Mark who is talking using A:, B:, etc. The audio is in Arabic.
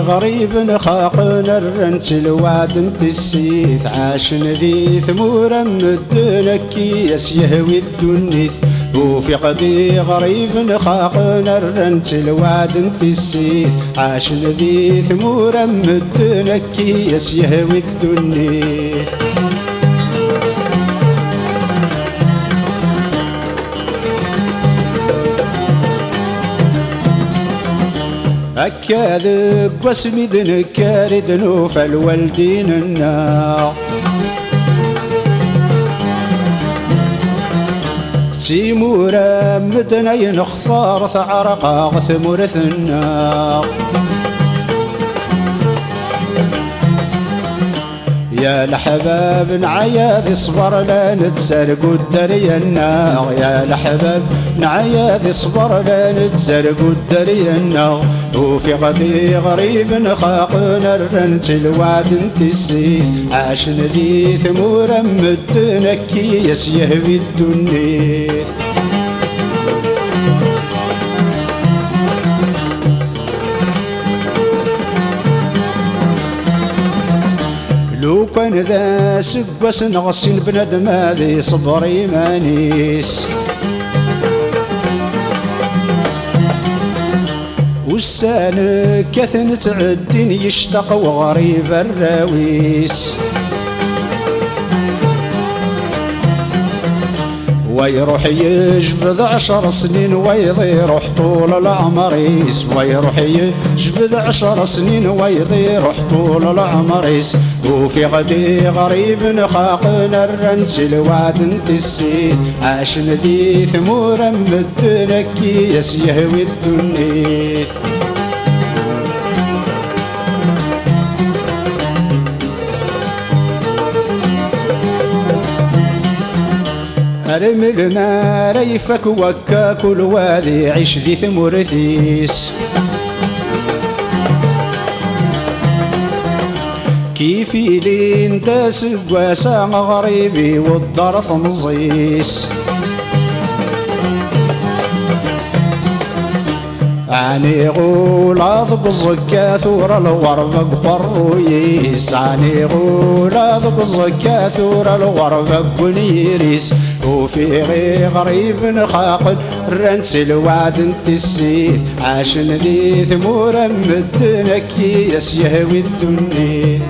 A: غريب خاقنا الرنت الوعد انت السيث عاشن ذي ثمورا مدنكي يهوي الدنيث وفي قدي غريب خاقنا الرنت الوعد انت السيث عاشن ذي ثمورا مدنكي يهوي الدنيث أكاذب واسمي دنكاري دنوف الوالدين النار تيمورا مدنا ينخثار ثعرقا ثمورث النار يا لحباب نعيا ذي صبر لا نتسرق الدري النار يا لحباب نعيا ذي صبر لا نتسرق الدري النار وفي غدي غريب خاقنا الرنت الوعد انت السيث عاشن ذي ثمورا مدنكي يهوي الدنيث لو كان ذا سقوس نغسين بندم هذي صبري مانيس والسالك كثن تعدين يشتاق وغريب الراويس ويروح يجبد 10 سنين ويضيروح طول العمريس ويروح يجبد 10 سنين ويضيروح طول العمريس وفي غدي غريب خاقنا الرنس الوعد انت السيث عاشن ذي ثمورا مدنكي يهوي الدنيث أرمل ما ريفك وكاك الوادي عيش ذي ثمرثيس كيفي لين داس قواسا غريبي والدار ثمزيس عني غولاض بزكا ثور الغرب قرويس عني غولاض بزكا ثور الغرب قنيريس وفي غريب خاقل رنس الوعد انت السيث عاشن ذي ثمورا مدنكي يهوي الدنيث